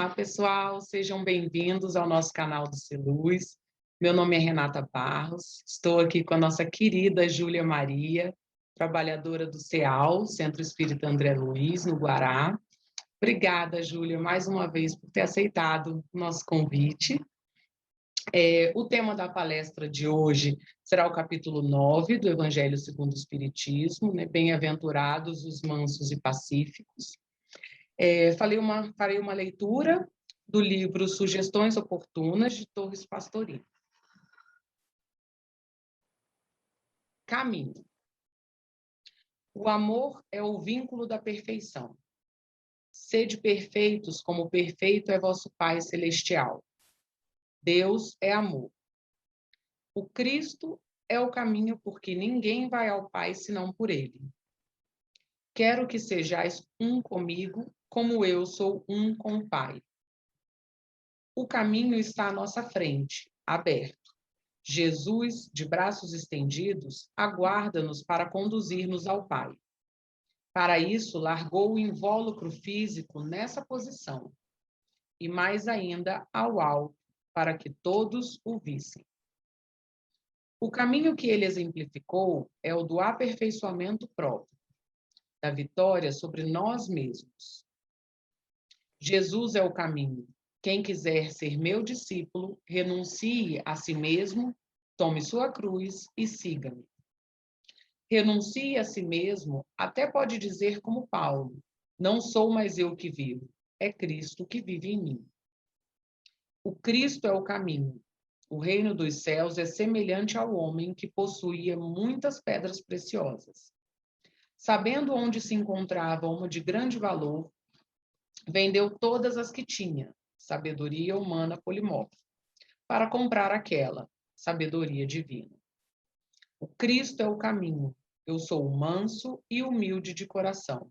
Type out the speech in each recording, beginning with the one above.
Olá, pessoal, sejam bem-vindos ao nosso canal do Celuz. Meu nome é Renata Barros, estou aqui com a nossa querida Júlia Maria, trabalhadora do CEAL, Centro Espírita André Luiz, no Guará. Obrigada, Júlia, mais uma vez por ter aceitado o nosso convite. O tema da palestra de hoje será o capítulo 9 do Evangelho segundo o Espiritismo, né? Bem-aventurados os mansos e pacíficos. Farei uma leitura do livro Sugestões Oportunas, de Torres Pastorino. Caminho. O amor é o vínculo da perfeição. Sede perfeitos, como perfeito é vosso Pai Celestial. Deus é amor. O Cristo é o caminho, porque ninguém vai ao Pai senão por ele. Quero que sejais um comigo, como eu sou um com o Pai. O caminho está à nossa frente, aberto. Jesus, de braços estendidos, aguarda-nos para conduzir-nos ao Pai. Para isso, largou o invólucro físico nessa posição, e mais ainda ao alto, para que todos o vissem. O caminho que ele exemplificou é o do aperfeiçoamento próprio, da vitória sobre nós mesmos. Jesus é o caminho. Quem quiser ser meu discípulo, renuncie a si mesmo, tome sua cruz e siga-me. Renuncie a si mesmo, até pode dizer como Paulo, não sou mais eu que vivo, é Cristo que vive em mim. O Cristo é o caminho. O reino dos céus é semelhante ao homem que possuía muitas pedras preciosas. Sabendo onde se encontrava uma de grande valor, vendeu todas as que tinha, sabedoria humana polimorfa, para comprar aquela, sabedoria divina. O Cristo é o caminho. Eu sou manso e humilde de coração.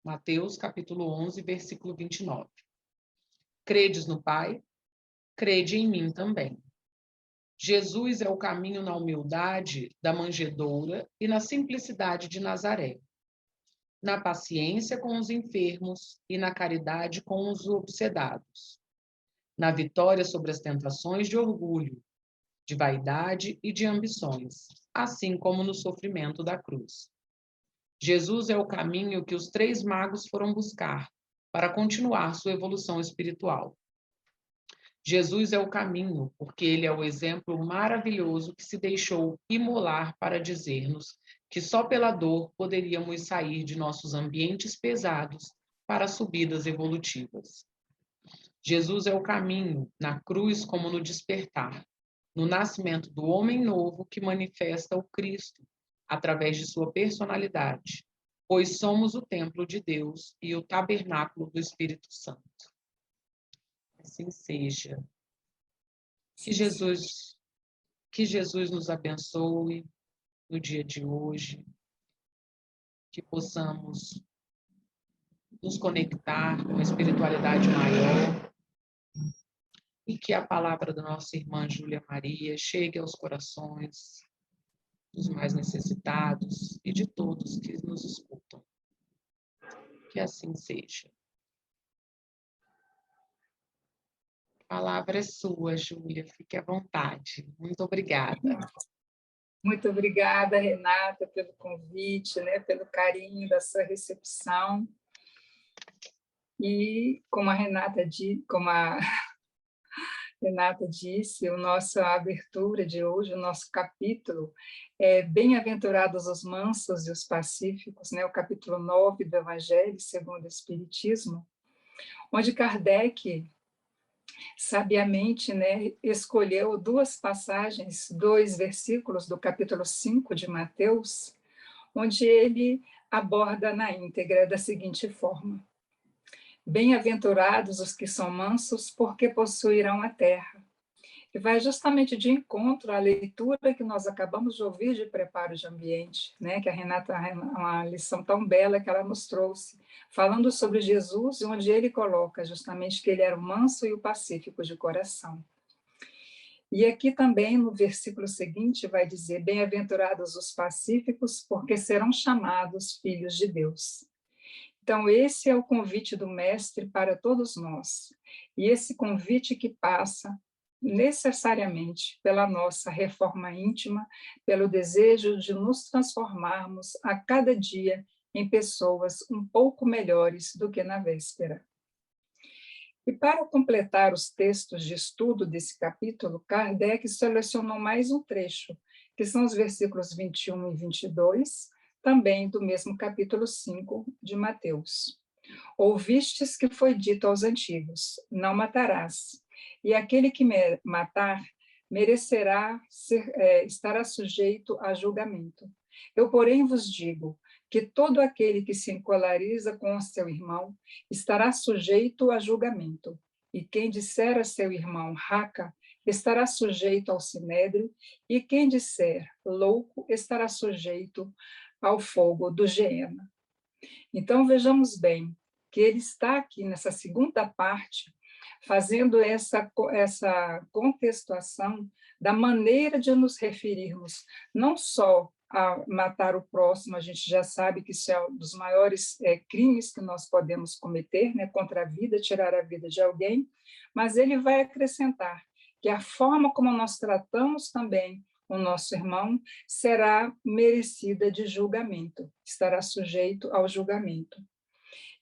Mateus, capítulo 11, versículo 29. Credes no Pai? Crede em mim também. Jesus é o caminho na humildade da manjedoura e na simplicidade de Nazaré, na paciência com os enfermos e na caridade com os obsedados, na vitória sobre as tentações de orgulho, de vaidade e de ambições, assim como no sofrimento da cruz. Jesus é o caminho que os 3 magos foram buscar para continuar sua evolução espiritual. Jesus é o caminho, porque ele é o exemplo maravilhoso que se deixou imolar para dizer-nos que só pela dor poderíamos sair de nossos ambientes pesados para subidas evolutivas. Jesus é o caminho, na cruz como no despertar, no nascimento do homem novo que manifesta o Cristo, através de sua personalidade, pois somos o templo de Deus e o tabernáculo do Espírito Santo. Assim seja. Que Jesus nos abençoe no dia de hoje, que possamos nos conectar com a espiritualidade maior e que a palavra da nossa irmã Júlia Maria chegue aos corações dos mais necessitados e de todos que nos escutam. Que assim seja. A palavra é sua, Júlia. Fique à vontade. Muito obrigada. Muito obrigada, Renata, pelo convite, né, pelo carinho da sua recepção. E como a Renata disse, a nossa abertura de hoje, o nosso capítulo é Bem-aventurados os mansos e os pacíficos, né, o capítulo 9 do Evangelho segundo o Espiritismo, onde Kardec sabiamente, né, escolheu 2 passagens, 2 versículos do capítulo 5 de Mateus, onde ele aborda na íntegra da seguinte forma: Bem-aventurados os que são mansos, porque possuirão a terra. E vai justamente de encontro à leitura que nós acabamos de ouvir de preparo de ambiente, né? Que a Renata, uma lição tão bela que ela nos trouxe, falando sobre Jesus, onde ele coloca justamente que ele era o manso e o pacífico de coração. E aqui também, no versículo seguinte, vai dizer: Bem-aventurados os pacíficos, porque serão chamados filhos de Deus. Então, esse é o convite do Mestre para todos nós. E esse convite que passa necessariamente pela nossa reforma íntima, pelo desejo de nos transformarmos a cada dia em pessoas um pouco melhores do que na véspera. E para completar os textos de estudo desse capítulo, Kardec selecionou mais um trecho, que são os versículos 21 e 22, também do mesmo capítulo 5 de Mateus. Ouvistes que foi dito aos antigos, não matarás, e aquele que matar merecerá estará sujeito a julgamento. Eu, porém, vos digo que todo aquele que se encolariza com o seu irmão estará sujeito a julgamento, e quem disser a seu irmão raca estará sujeito ao sinédrio, e quem disser louco estará sujeito ao fogo do Geena. Então, vejamos bem que ele está aqui nessa segunda parte, fazendo essa contextuação da maneira de nos referirmos, não só a matar o próximo, a gente já sabe que isso é um dos maiores crimes que nós podemos cometer, né, contra a vida, tirar a vida de alguém, mas ele vai acrescentar que a forma como nós tratamos também o nosso irmão será merecida de julgamento, estará sujeito ao julgamento.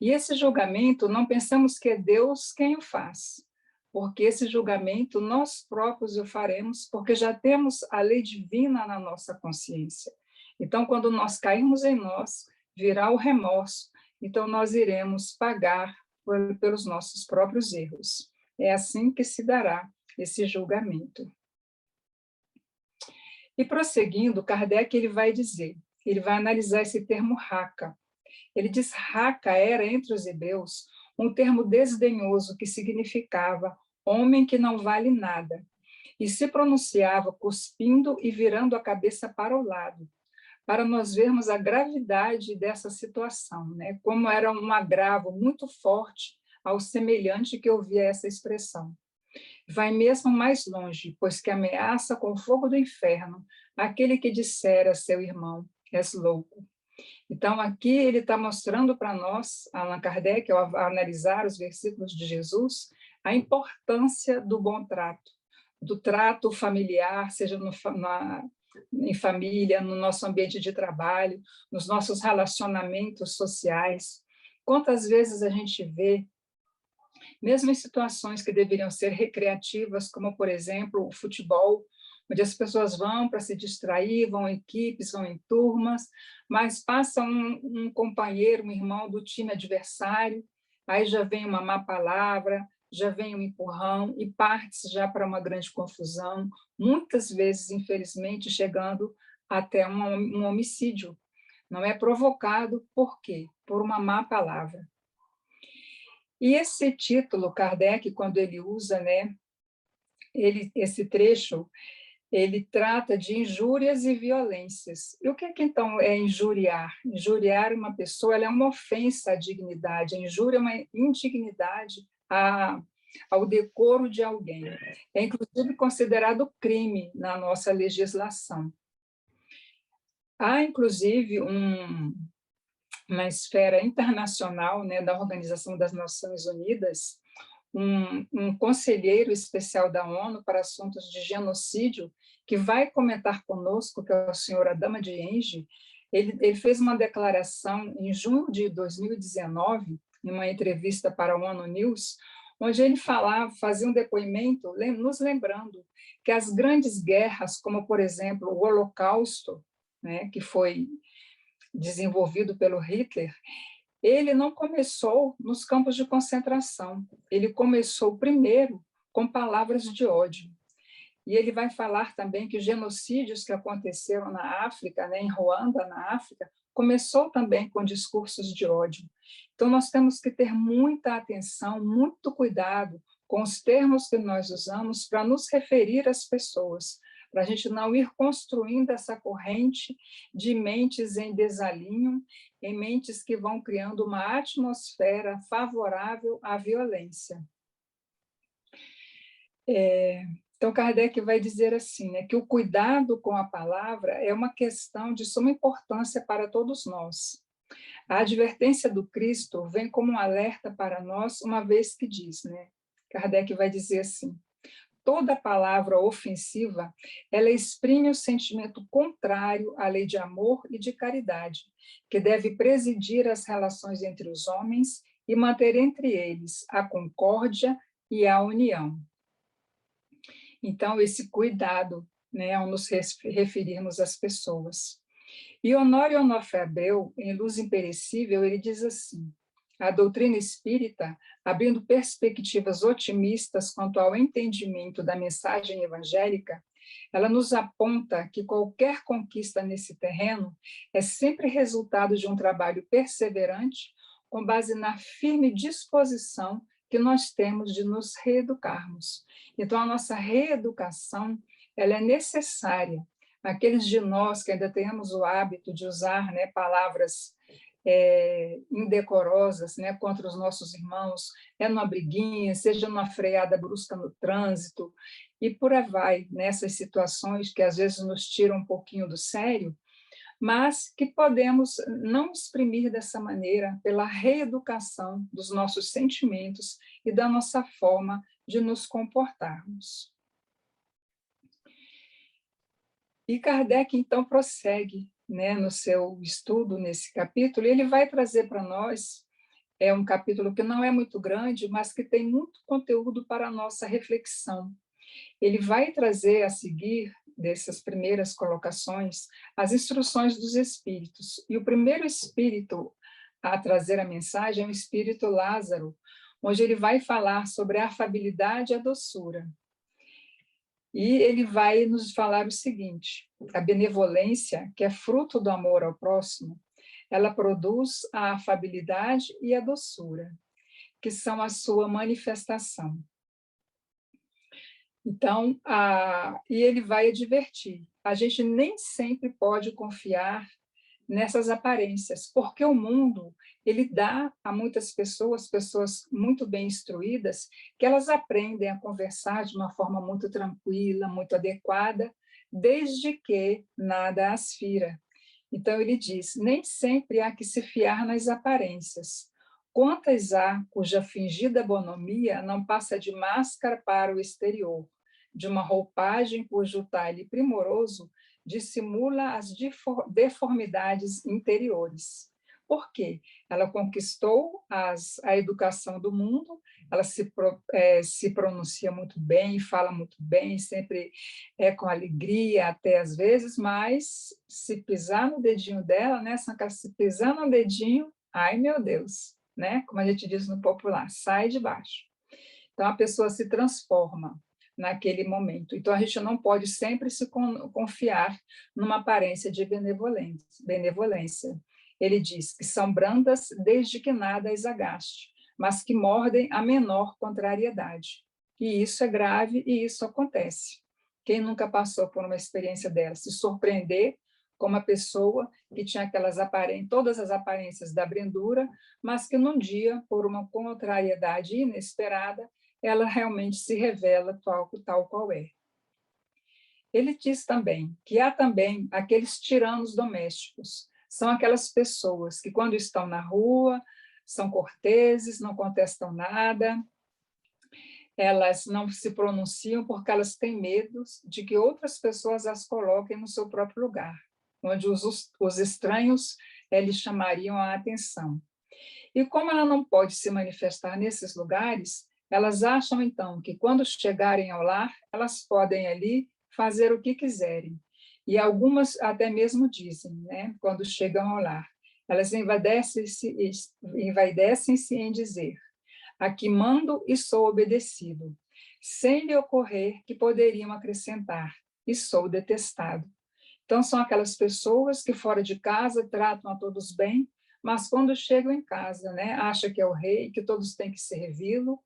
E esse julgamento, não pensamos que é Deus quem o faz, porque esse julgamento nós próprios o faremos, porque já temos a lei divina na nossa consciência. Então, quando nós cairmos em nós, virá o remorso, então nós iremos pagar pelos nossos próprios erros. É assim que se dará esse julgamento. E prosseguindo, Kardec ele vai analisar esse termo raca. Ele diz raca era, entre os hebreus, um termo desdenhoso que significava homem que não vale nada, e se pronunciava cuspindo e virando a cabeça para o lado, para nós vermos a gravidade dessa situação, né? Como era um agravo muito forte ao semelhante que ouvia essa expressão. Vai mesmo mais longe, pois que ameaça com o fogo do inferno aquele que disser a seu irmão, és louco. Então, aqui ele está mostrando para nós, Allan Kardec, ao analisar os versículos de Jesus, a importância do bom trato, do trato familiar, seja em família, no nosso ambiente de trabalho, nos nossos relacionamentos sociais. Quantas vezes a gente vê, mesmo em situações que deveriam ser recreativas, como, por exemplo, o futebol, onde as pessoas vão para se distrair, vão em equipes, vão em turmas, mas passa um companheiro, um irmão do time adversário, aí já vem uma má palavra, já vem um empurrão e parte já para uma grande confusão, muitas vezes, infelizmente, chegando até um homicídio. Não é provocado por quê? Por uma má palavra. E esse título, Kardec, quando ele usa, né, esse trecho, ele trata de injúrias e violências. E o que então é injuriar? Injuriar uma pessoa ela é uma ofensa à dignidade, a injúria é uma indignidade ao decoro de alguém. É, inclusive, considerado crime na nossa legislação. Há, inclusive, na esfera internacional, né, da Organização das Nações Unidas, um conselheiro especial da ONU para assuntos de genocídio, que vai comentar conosco, que é o senhor Adama Dienge. Ele fez uma declaração em junho de 2019, em uma entrevista para a ONU News, onde ele fazia um depoimento, nos lembrando que as grandes guerras, como, por exemplo, o Holocausto, né, que foi desenvolvido pelo Hitler, ele não começou nos campos de concentração, ele começou primeiro com palavras de ódio. E ele vai falar também que os genocídios que aconteceram na África, né, em Ruanda, na África, começou também com discursos de ódio. Então, nós temos que ter muita atenção, muito cuidado com os termos que nós usamos para nos referir às pessoas, para a gente não ir construindo essa corrente de mentes em desalinho, em mentes que vão criando uma atmosfera favorável à violência. Então, Kardec vai dizer assim, né, que o cuidado com a palavra é uma questão de suma importância para todos nós. A advertência do Cristo vem como um alerta para nós, uma vez que diz, né? Kardec vai dizer assim: toda palavra ofensiva, ela exprime o sentimento contrário à lei de amor e de caridade, que deve presidir as relações entre os homens e manter entre eles a concórdia e a união. Então, esse cuidado, né, ao nos referirmos às pessoas. E Honório Onofre Abreu, em Luz Imperecível, ele diz assim: a doutrina espírita, abrindo perspectivas otimistas quanto ao entendimento da mensagem evangélica, ela nos aponta que qualquer conquista nesse terreno é sempre resultado de um trabalho perseverante, com base na firme disposição que nós temos de nos reeducarmos. Então, a nossa reeducação, ela é necessária. Aqueles de nós que ainda temos o hábito de usar, né, palavras indecorosas, né, contra os nossos irmãos, numa briguinha, seja numa freada brusca no trânsito, e por aí vai, nessas situações que às vezes nos tiram um pouquinho do sério, mas que podemos não exprimir dessa maneira pela reeducação dos nossos sentimentos e da nossa forma de nos comportarmos. E Kardec, então, prossegue, né, no seu estudo nesse capítulo, e ele vai trazer para nós, um capítulo que não é muito grande, mas que tem muito conteúdo para a nossa reflexão. Ele vai trazer a seguir, dessas primeiras colocações, as instruções dos espíritos. E o primeiro espírito a trazer a mensagem é o espírito Lázaro, onde ele vai falar sobre a afabilidade e a doçura. E ele vai nos falar o seguinte: a benevolência, que é fruto do amor ao próximo, ela produz a afabilidade e a doçura, que são a sua manifestação. Então, e ele vai advertir: a gente nem sempre pode confiar nessas aparências, porque o mundo ele dá a muitas pessoas, pessoas muito bem instruídas, que elas aprendem a conversar de uma forma muito tranquila, muito adequada, desde que nada as fira. Então ele diz: nem sempre há que se fiar nas aparências. Quantas há cuja fingida bonomia não passa de máscara para o exterior, de uma roupagem cujo talhe primoroso dissimula as deformidades interiores. Por quê? Ela conquistou a educação do mundo, ela se pronuncia muito bem, fala muito bem, sempre com alegria, até às vezes, mas se pisar no dedinho dela, né, se pisar no dedinho, ai meu Deus, né? Como a gente diz no popular, sai de baixo. Então a pessoa se transforma naquele momento. Então, a gente não pode sempre se confiar numa aparência de benevolência. Ele diz que são brandas desde que nada as agaste, mas que mordem a menor contrariedade. E isso é grave e isso acontece. Quem nunca passou por uma experiência dessa? Se surpreender com uma pessoa que tinha todas as aparências da brandura, mas que num dia, por uma contrariedade inesperada, ela realmente se revela tal qual é. Ele diz também que há também aqueles tiranos domésticos. São aquelas pessoas que, quando estão na rua, são corteses, não contestam nada, elas não se pronunciam porque elas têm medo de que outras pessoas as coloquem no seu próprio lugar, onde os estranhos lhes chamariam a atenção. E como ela não pode se manifestar nesses lugares, elas acham, então, que quando chegarem ao lar, elas podem ali fazer o que quiserem. E algumas até mesmo dizem, né, quando chegam ao lar, elas envaidecem-se em dizer: aqui mando e sou obedecido, sem lhe ocorrer que poderiam acrescentar: e sou detestado. Então, são aquelas pessoas que fora de casa tratam a todos bem, mas quando chegam em casa, né, acha que é o rei, que todos têm que servi-lo,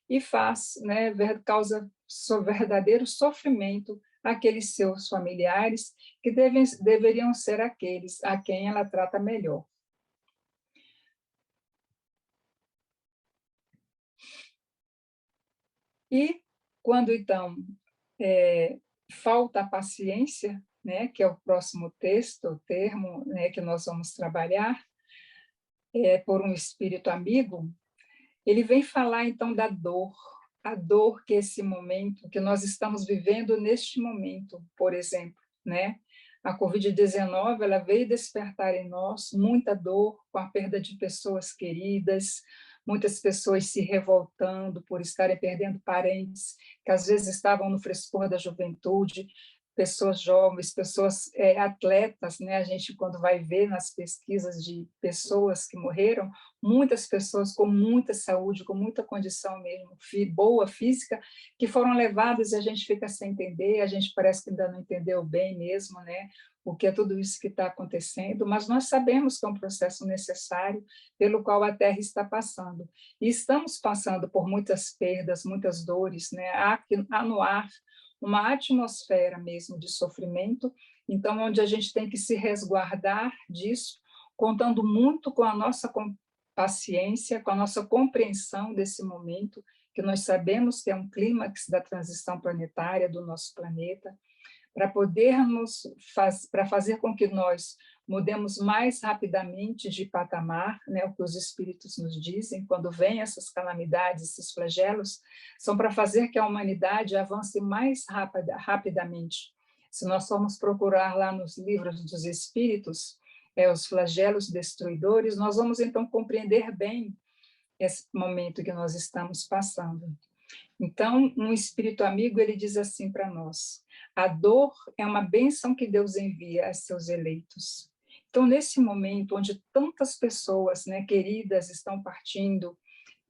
e causa verdadeiro sofrimento àqueles seus familiares que deveriam ser aqueles a quem ela trata melhor. E quando, então, falta a paciência, né, que é o próximo texto, o termo, né, que nós vamos trabalhar, por um espírito amigo, ele vem falar, então, da dor, a dor que esse momento, que nós estamos vivendo neste momento, por exemplo, né? A Covid-19, ela veio despertar em nós muita dor com a perda de pessoas queridas, muitas pessoas se revoltando por estarem perdendo parentes, que às vezes estavam no frescor da juventude, pessoas jovens, pessoas atletas, né? A gente, quando vai ver nas pesquisas de pessoas que morreram, muitas pessoas com muita saúde, com muita condição mesmo, boa física, que foram levadas e a gente fica sem entender, a gente parece que ainda não entendeu bem mesmo, né? O que é tudo isso que está acontecendo, mas nós sabemos que é um processo necessário pelo qual a Terra está passando. E estamos passando por muitas perdas, muitas dores, né? Há no ar uma atmosfera mesmo de sofrimento, então onde a gente tem que se resguardar disso, contando muito com a nossa paciência, com a nossa compreensão desse momento, que nós sabemos que é um clímax da transição planetária do nosso planeta, para podermos para fazer com que nós mudemos mais rapidamente de patamar, né, o que os espíritos nos dizem, quando vêm essas calamidades, esses flagelos, são para fazer que a humanidade avance mais rapidamente. Se nós formos procurar lá nos livros dos espíritos, os flagelos destruidores, nós vamos então compreender bem esse momento que nós estamos passando. Então, um espírito amigo, ele diz assim para nós: a dor é uma bênção que Deus envia a seus eleitos. Então, nesse momento onde tantas pessoas, né, queridas estão partindo,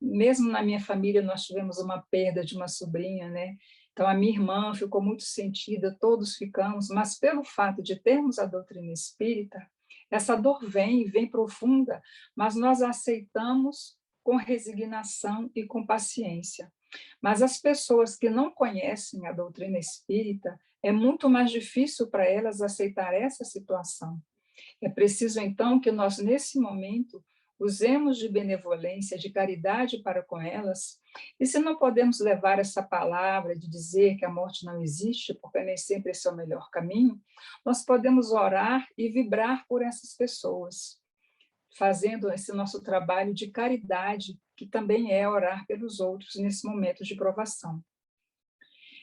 mesmo na minha família nós tivemos uma perda de uma sobrinha, né? Então, a minha irmã ficou muito sentida, todos ficamos, mas pelo fato de termos a doutrina espírita, essa dor vem profunda, mas nós a aceitamos com resignação e com paciência. Mas as pessoas que não conhecem a doutrina espírita, é muito mais difícil para elas aceitar essa situação. É preciso, então, que nós, nesse momento, usemos de benevolência, de caridade para com elas, e se não podemos levar essa palavra de dizer que a morte não existe, porque nem sempre esse é o melhor caminho, nós podemos orar e vibrar por essas pessoas, fazendo esse nosso trabalho de caridade, que também é orar pelos outros nesse momento de provação.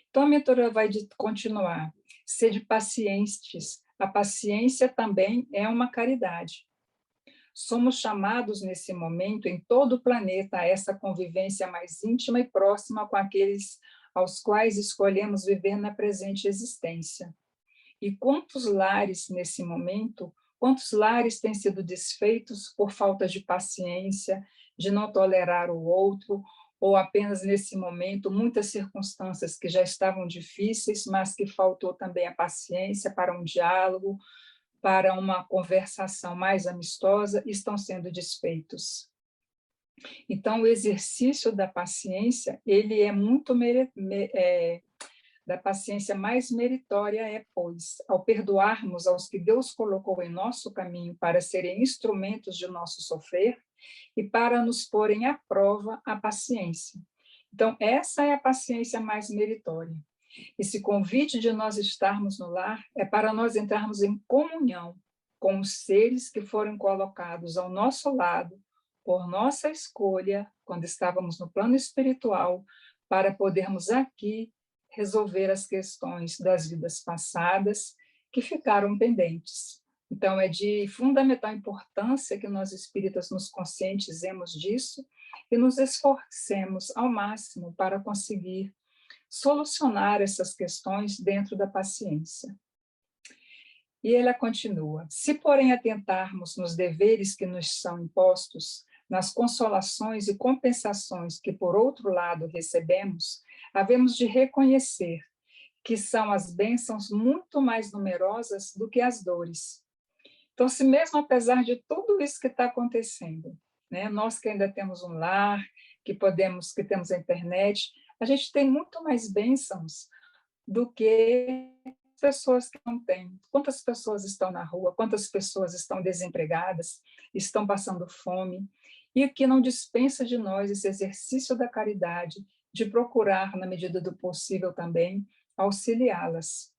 Então, a mentora vai continuar. Sede pacientes. A paciência também é uma caridade. Somos chamados nesse momento, em todo o planeta, a essa convivência mais íntima e próxima com aqueles aos quais escolhemos viver na presente existência. E quantos lares, nesse momento, quantos lares têm sido desfeitos por falta de paciência, de não tolerar o outro, ou apenas nesse momento, muitas circunstâncias que já estavam difíceis, mas que faltou também a paciência para um diálogo, para uma conversação mais amistosa, estão sendo desfeitos. Então, o exercício da paciência, ele é muito da paciência mais meritória é, pois, ao perdoarmos aos que Deus colocou em nosso caminho para serem instrumentos de nosso sofrer e para nos porem à prova a paciência. Então, essa é a paciência mais meritória. Esse convite de nós estarmos no lar é para nós entrarmos em comunhão com os seres que foram colocados ao nosso lado por nossa escolha, quando estávamos no plano espiritual, para podermos aqui resolver as questões das vidas passadas que ficaram pendentes. Então, é de fundamental importância que nós espíritas nos conscientizemos disso e nos esforcemos ao máximo para conseguir solucionar essas questões dentro da paciência. E ela continua: se, porém, atentarmos nos deveres que nos são impostos, nas consolações e compensações que, por outro lado, recebemos, havemos de reconhecer que são as bênçãos muito mais numerosas do que as dores. Então, se mesmo apesar de tudo isso que está acontecendo, né, nós que ainda temos um lar, que temos a internet, a gente tem muito mais bênçãos do que pessoas que não têm. Quantas pessoas estão na rua, quantas pessoas estão desempregadas, estão passando fome, e que não dispensa de nós esse exercício da caridade, de procurar, na medida do possível também, auxiliá-las.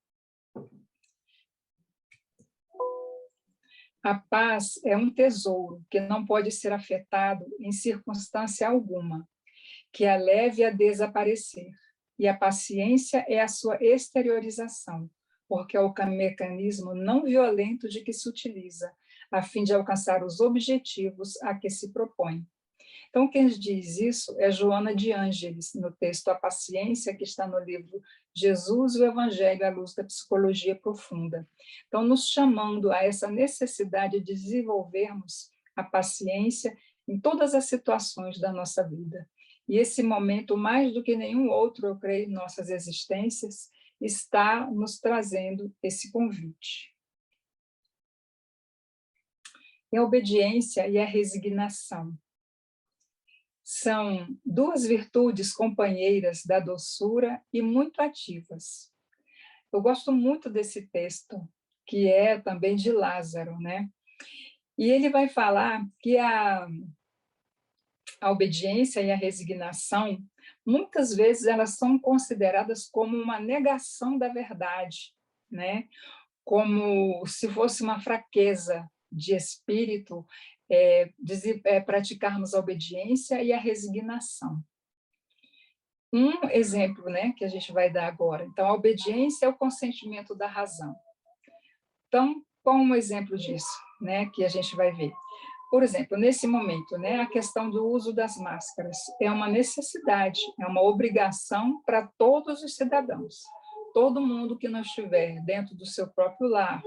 A paz é um tesouro que não pode ser afetado em circunstância alguma, que a leve a desaparecer, e a paciência é a sua exteriorização, porque é o mecanismo não violento de que se utiliza, a fim de alcançar os objetivos a que se propõe. Então, quem diz isso é Joana de Ângeles, no texto A Paciência, que está no livro Jesus e o Evangelho à Luz da Psicologia Profunda. Então, nos chamando a essa necessidade de desenvolvermos a paciência em todas as situações da nossa vida. E esse momento, mais do que nenhum outro, eu creio, em nossas existências, está nos trazendo esse convite. E a obediência e a resignação são duas virtudes companheiras da doçura e muito ativas. Eu gosto muito desse texto, que é também de Lázaro, né? E ele vai falar que a obediência e a resignação, muitas vezes elas são consideradas como uma negação da verdade, né? Como se fosse uma fraqueza de espírito, praticarmos a obediência e a resignação. Um exemplo, né, que a gente vai dar agora. Então, a obediência é o consentimento da razão. Então, qual um exemplo disso, né, que a gente vai ver? Por exemplo, nesse momento, né, a questão do uso das máscaras é uma necessidade, é uma obrigação para todos os cidadãos. Todo mundo que não estiver dentro do seu próprio lar,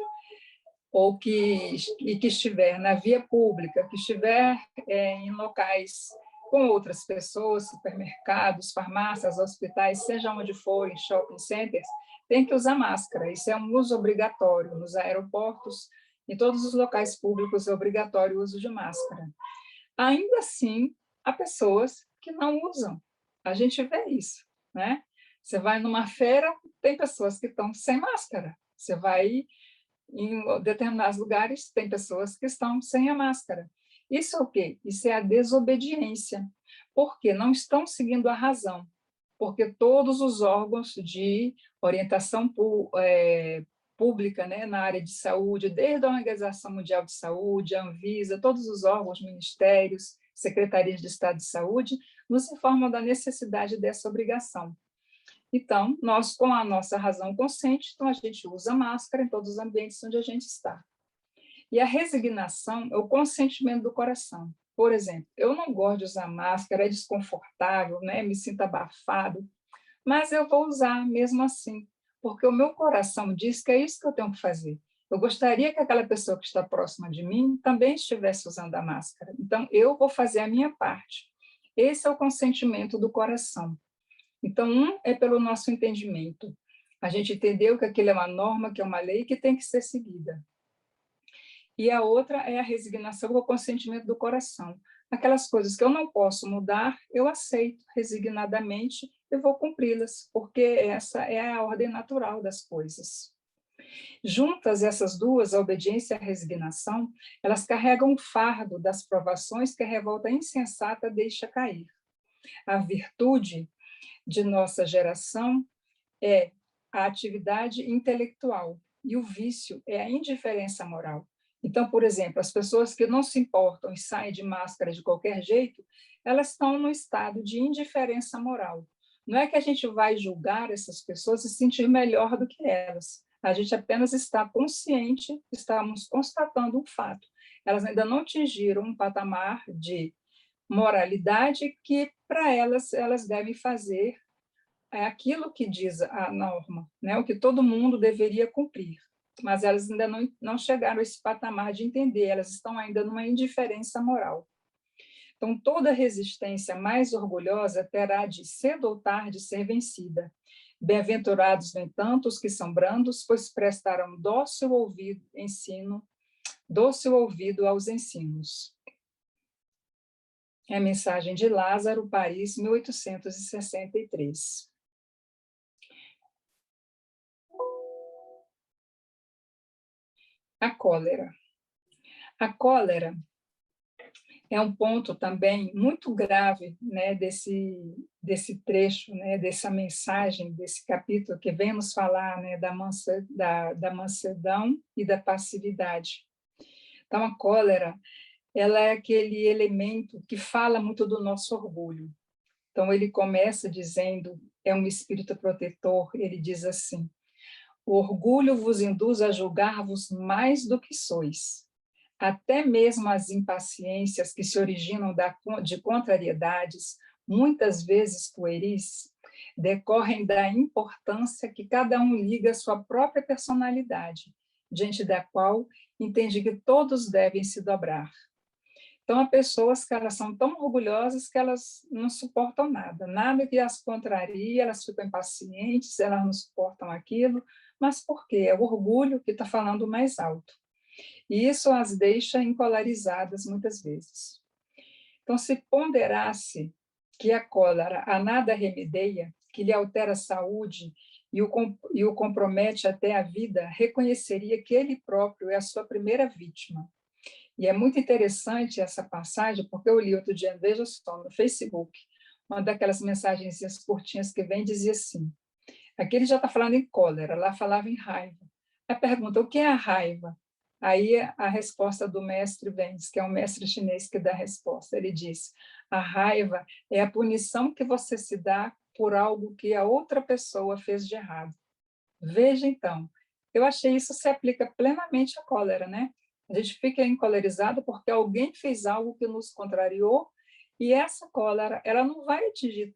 ou que estiver na via pública, que estiver em locais com outras pessoas, supermercados, farmácias, hospitais, seja onde for, em shopping centers, tem que usar máscara. Isso é um uso obrigatório. Nos aeroportos, em todos os locais públicos, é obrigatório o uso de máscara. Ainda assim, há pessoas que não usam. A gente vê isso, né? Você vai numa feira, tem pessoas que estão sem máscara. Você vai em determinados lugares, tem pessoas que estão sem a máscara. Isso é o quê? Isso é a desobediência, porque não estão seguindo a razão, porque todos os órgãos de orientação pública, né, na área de saúde, desde a Organização Mundial de Saúde, a Anvisa, todos os órgãos, ministérios, secretarias de Estado de Saúde, nos informam da necessidade dessa obrigação. Então, nós, com a nossa razão consciente, então a gente usa máscara em todos os ambientes onde a gente está. E a resignação é o consentimento do coração. Por exemplo, eu não gosto de usar máscara, é desconfortável, né? Me sinto abafado, mas eu vou usar mesmo assim, porque o meu coração diz que é isso que eu tenho que fazer. Eu gostaria que aquela pessoa que está próxima de mim também estivesse usando a máscara. Então, eu vou fazer a minha parte. Esse é o consentimento do coração. Então, um é pelo nosso entendimento. A gente entendeu que aquilo é uma norma, que é uma lei que tem que ser seguida. E a outra é a resignação, o consentimento do coração. Aquelas coisas que eu não posso mudar, eu aceito resignadamente e vou cumpri-las, porque essa é a ordem natural das coisas. Juntas, essas duas, a obediência e a resignação, elas carregam o fardo das provações que a revolta insensata deixa cair. A virtude de nossa geração é a atividade intelectual e o vício é a indiferença moral. Então, por exemplo, as pessoas que não se importam e saem de máscara de qualquer jeito, elas estão no estado de indiferença moral. Não é que a gente vai julgar essas pessoas e se sentir melhor do que elas. A gente apenas está consciente, estamos constatando um fato. Elas ainda não atingiram um patamar de moralidade que, para elas devem fazer aquilo que diz a norma, né? O que todo mundo deveria cumprir. Mas elas ainda não chegaram a esse patamar de entender, elas estão ainda numa indiferença moral. Então, toda resistência mais orgulhosa terá de cedo ou tarde ser vencida. Bem-aventurados, no entanto, os que são brandos, pois prestarão dócil ouvido aos ensinos. É a mensagem de Lázaro, Paris, 1863. A cólera. A cólera é um ponto também muito grave, né, desse trecho, né, dessa mensagem, desse capítulo que vem nos falar, né, da mansidão e da passividade. Então, a cólera, ela é aquele elemento que fala muito do nosso orgulho. Então, ele começa dizendo, é um espírito protetor, ele diz assim: o orgulho vos induz a julgar-vos mais do que sois. Até mesmo as impaciências que se originam de contrariedades, muitas vezes pueris, decorrem da importância que cada um liga à sua própria personalidade, diante da qual entende que todos devem se dobrar. Então, há pessoas que elas são tão orgulhosas que elas não suportam nada, nada que as contraria, elas ficam impacientes, elas não suportam aquilo, mas por quê? É o orgulho que está falando mais alto. E isso as deixa encolarizadas muitas vezes. Então, se ponderasse que a cólera a nada remedeia, que lhe altera a saúde e o compromete até a vida, reconheceria que ele próprio é a sua primeira vítima. E é muito interessante essa passagem, porque eu li outro dia, veja só, no Facebook, uma daquelas mensagenzinhas curtinhas que vem dizia assim, aqui ele já está falando em cólera, lá falava em raiva. A pergunta, o que é a raiva? Aí a resposta do mestre vem, que é um mestre chinês que dá a resposta. Ele diz, a raiva é a punição que você se dá por algo que a outra pessoa fez de errado. Veja, então, eu achei isso se aplica plenamente à cólera, né? A gente fica encolerizado porque alguém fez algo que nos contrariou e essa cólera, ela não vai atingir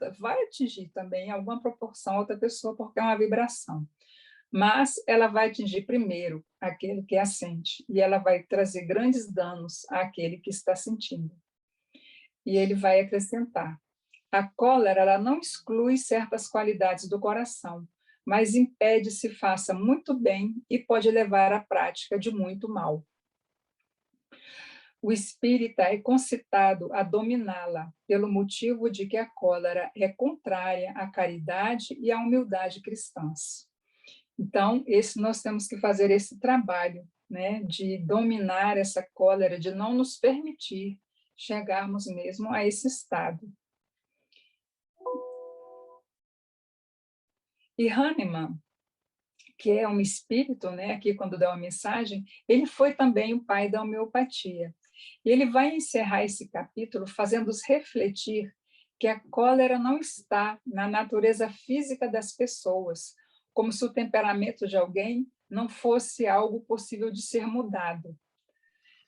também em alguma proporção a outra pessoa porque é uma vibração. Mas ela vai atingir primeiro aquele que a sente e ela vai trazer grandes danos àquele que está sentindo. E ele vai acrescentar: a cólera ela não exclui certas qualidades do coração, mas impede se faça muito bem e pode levar à prática de muito mal. O espírita é concitado a dominá-la, pelo motivo de que a cólera é contrária à caridade e à humildade cristãs. Então, nós temos que fazer esse trabalho, né, de dominar essa cólera, de não nos permitir chegarmos mesmo a esse estado. E Hahnemann, que é um espírito, né, aqui quando dá uma mensagem, ele foi também o pai da homeopatia. E ele vai encerrar esse capítulo fazendo-os refletir que a cólera não está na natureza física das pessoas, como se o temperamento de alguém não fosse algo possível de ser mudado.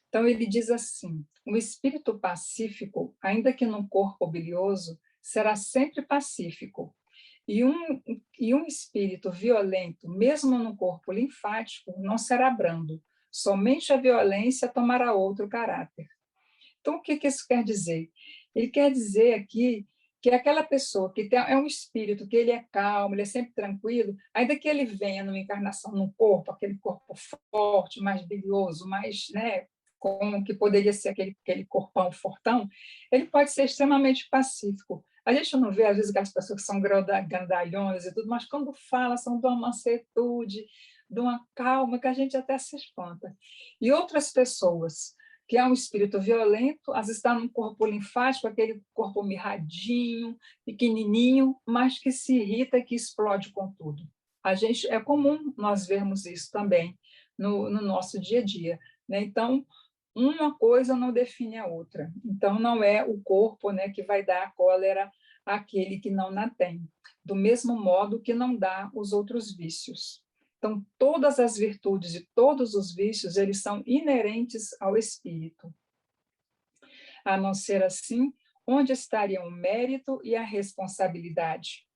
Então, ele diz assim, o espírito pacífico, ainda que num corpo bilioso, será sempre pacífico, e um espírito violento, mesmo no corpo linfático, não será brando. Somente a violência tomará outro caráter. Então, o que isso quer dizer? Ele quer dizer aqui que aquela pessoa que é um espírito, que ele é calmo, ele é sempre tranquilo, ainda que ele venha numa encarnação num corpo, aquele corpo forte, mais bilioso, mais, né, como que poderia ser aquele corpão fortão, ele pode ser extremamente pacífico. A gente não vê, às vezes, aquelas pessoas que são grandalhonas e tudo, mas quando fala, são de uma mansuetude, de uma calma, que a gente até se espanta. E outras pessoas, que é um espírito violento, às vezes está num corpo linfático, aquele corpo mirradinho, pequenininho, mas que se irrita e que explode com tudo. É comum nós vermos isso também no nosso dia a dia, né? Então, uma coisa não define a outra. Então, não é o corpo, né, que vai dar a cólera àquele que não a tem, do mesmo modo que não dá os outros vícios. Então, todas as virtudes e todos os vícios, eles são inerentes ao espírito. A não ser assim, onde estariam o mérito e a responsabilidade?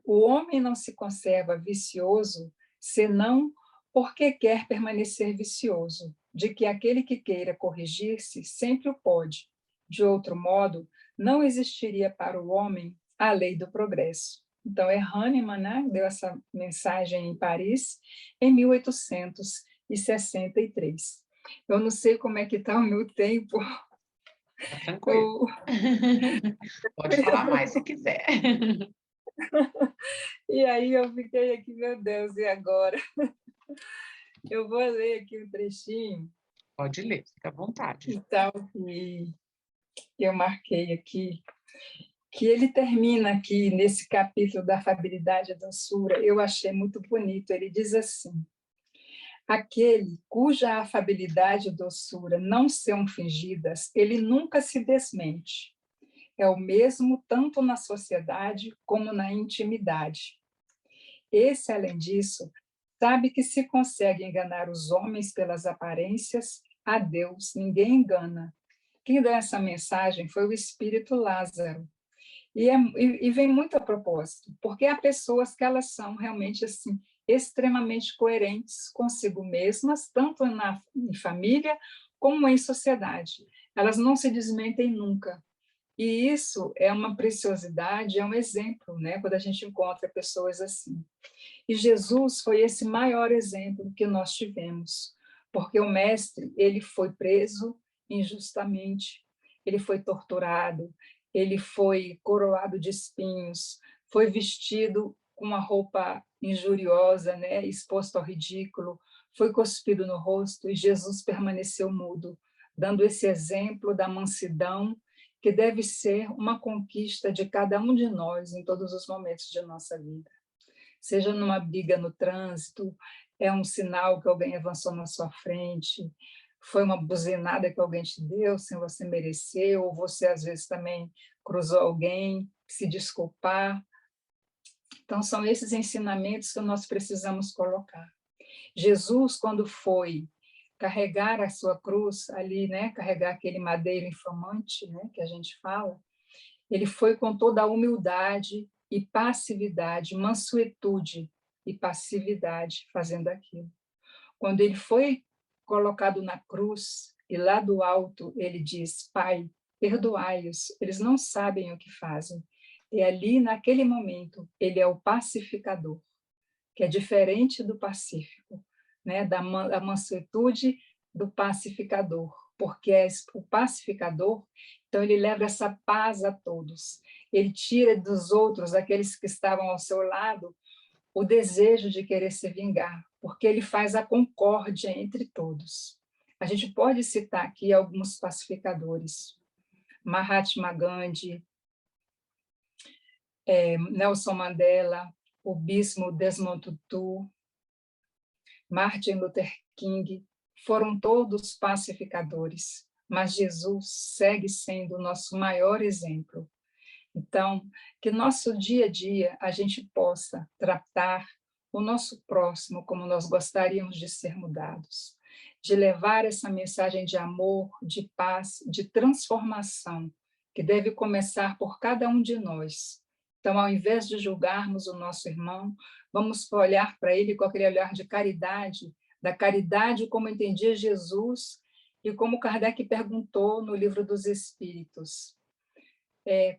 O homem não se conserva vicioso, senão porque quer permanecer vicioso, de que aquele que queira corrigir-se sempre o pode. De outro modo, não existiria para o homem a lei do progresso. Então, Hahnemann, né, deu essa mensagem em Paris em 1863. Eu não sei como é que está o meu tempo. Tá tranquilo. Pode falar mais se quiser. E aí eu fiquei aqui, meu Deus, e agora? Eu vou ler aqui um trechinho. Pode ler, fica à vontade. Então, que eu marquei aqui, que ele termina aqui nesse capítulo da afabilidade e doçura, eu achei muito bonito. Ele diz assim: Aquele cuja afabilidade e doçura não são fingidas, ele nunca se desmente. É o mesmo tanto na sociedade como na intimidade. Esse, além disso, sabe que se consegue enganar os homens pelas aparências, a Deus ninguém engana. Quem deu essa mensagem foi o espírito Lázaro. E vem muito a propósito, porque há pessoas que elas são realmente assim extremamente coerentes consigo mesmas, tanto em família como em sociedade. Elas não se desmentem nunca. E isso é uma preciosidade, é um exemplo, né, quando a gente encontra pessoas assim. E Jesus foi esse maior exemplo que nós tivemos, porque o mestre, ele foi preso injustamente, ele foi torturado, ele foi coroado de espinhos, foi vestido com uma roupa injuriosa, né, exposto ao ridículo, foi cuspido no rosto e Jesus permaneceu mudo, dando esse exemplo da mansidão que deve ser uma conquista de cada um de nós em todos os momentos de nossa vida. Seja numa briga no trânsito, é um sinal que alguém avançou na sua frente, foi uma buzinada que alguém te deu sem você merecer, ou você às vezes também cruzou alguém, se desculpar. Então são esses ensinamentos que nós precisamos colocar. Jesus, quando foi carregar a sua cruz ali, né, carregar aquele madeiro infamante, né, que a gente fala, ele foi com toda a humildade e passividade, mansuetude e passividade fazendo aquilo. Quando ele foi colocado na cruz e lá do alto ele diz: Pai, perdoai-os, eles não sabem o que fazem. E ali, naquele momento, ele é o pacificador, que é diferente do pacífico, né? Da mansuetude do pacificador, porque é o pacificador, então ele leva essa paz a todos. Ele tira dos outros, aqueles que estavam ao seu lado, o desejo de querer se vingar, porque ele faz a concórdia entre todos. A gente pode citar aqui alguns pacificadores: Mahatma Gandhi, Nelson Mandela, o Bispo Desmond Tutu, Martin Luther King, foram todos pacificadores, mas Jesus segue sendo o nosso maior exemplo. Então, que nosso dia a dia a gente possa tratar o nosso próximo como nós gostaríamos de ser mudados, de levar essa mensagem de amor, de paz, de transformação, que deve começar por cada um de nós. Então, ao invés de julgarmos o nosso irmão, vamos olhar para ele com aquele olhar de caridade, da caridade como entendia Jesus e como Kardec perguntou no Livro dos Espíritos.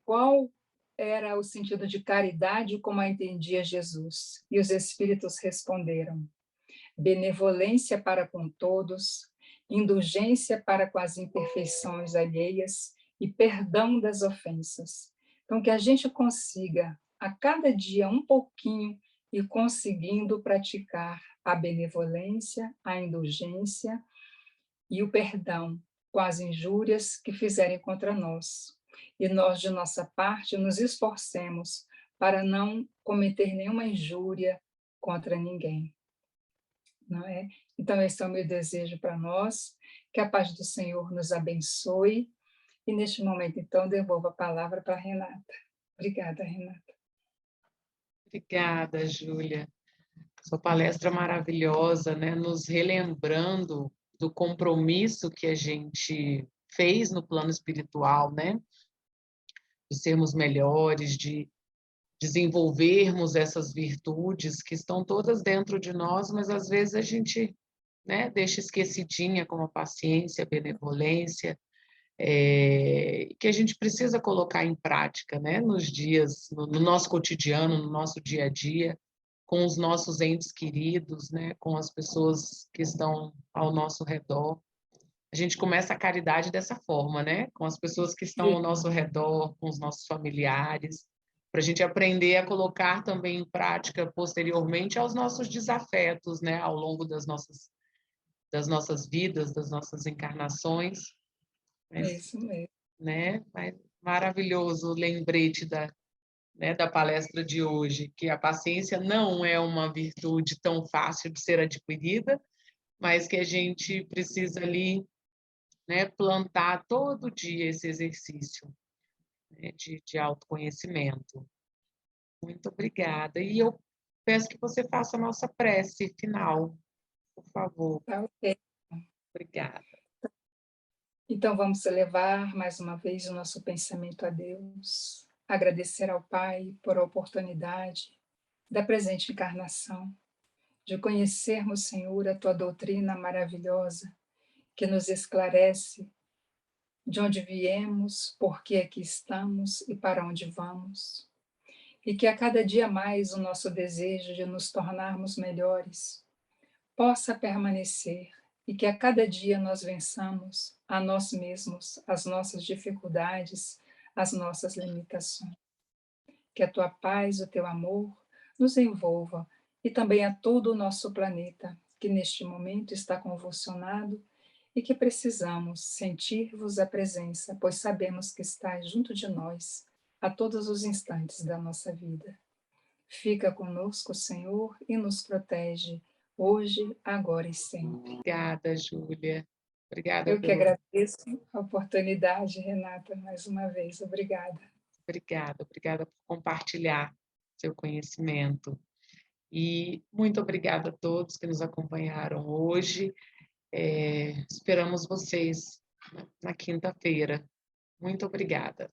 Qual era o sentido de caridade como a entendia Jesus? E os Espíritos responderam: benevolência para com todos, indulgência para com as imperfeições alheias e perdão das ofensas. Então, que a gente consiga, a cada dia, um pouquinho, ir conseguindo praticar a benevolência, a indulgência e o perdão com as injúrias que fizerem contra nós. E nós, de nossa parte, nos esforcemos para não cometer nenhuma injúria contra ninguém. Não é? Então, esse é o meu desejo para nós, que a paz do Senhor nos abençoe. E, neste momento, então, devolvo a palavra para a Renata. Obrigada, Renata. Obrigada, Júlia. Sua palestra maravilhosa, né? Nos relembrando do compromisso que a gente fez no plano espiritual, né? De sermos melhores, de desenvolvermos essas virtudes que estão todas dentro de nós, mas às vezes a gente, né, deixa esquecidinha, como a paciência, a benevolência, que a gente precisa colocar em prática, né, nos dias, no nosso cotidiano, no nosso dia a dia, com os nossos entes queridos, né, com as pessoas que estão ao nosso redor. A gente começa a caridade dessa forma, né, com as pessoas que estão ao nosso redor, com os nossos familiares, para a gente aprender a colocar também em prática posteriormente aos nossos desafetos, né, ao longo das nossas vidas, das nossas encarnações. É isso mesmo. Né? Maravilhoso o lembrete da palestra de hoje, que a paciência não é uma virtude tão fácil de ser adquirida, mas que a gente precisa ali, né, plantar todo dia esse exercício, né, de autoconhecimento. Muito obrigada. E eu peço que você faça a nossa prece final, por favor. Tá ok. Obrigada. Então vamos elevar mais uma vez o nosso pensamento a Deus, agradecer ao Pai por a oportunidade da presente encarnação, de conhecermos, Senhor, a tua doutrina maravilhosa, que nos esclarece de onde viemos, por que aqui estamos e para onde vamos. E que a cada dia mais o nosso desejo de nos tornarmos melhores possa permanecer e que a cada dia nós vençamos a nós mesmos, as nossas dificuldades, as nossas limitações. Que a tua paz, o teu amor nos envolva e também a todo o nosso planeta, que neste momento está convulsionado e que precisamos sentir-vos a presença, pois sabemos que estás junto de nós a todos os instantes da nossa vida. Fica conosco, Senhor, e nos protege, hoje, agora e sempre. Obrigada, Júlia. Obrigada Eu que pelo... agradeço a oportunidade, Renata, mais uma vez. Obrigada. Obrigada por compartilhar seu conhecimento. E muito obrigada a todos que nos acompanharam hoje. Esperamos vocês na quinta-feira. Muito obrigada.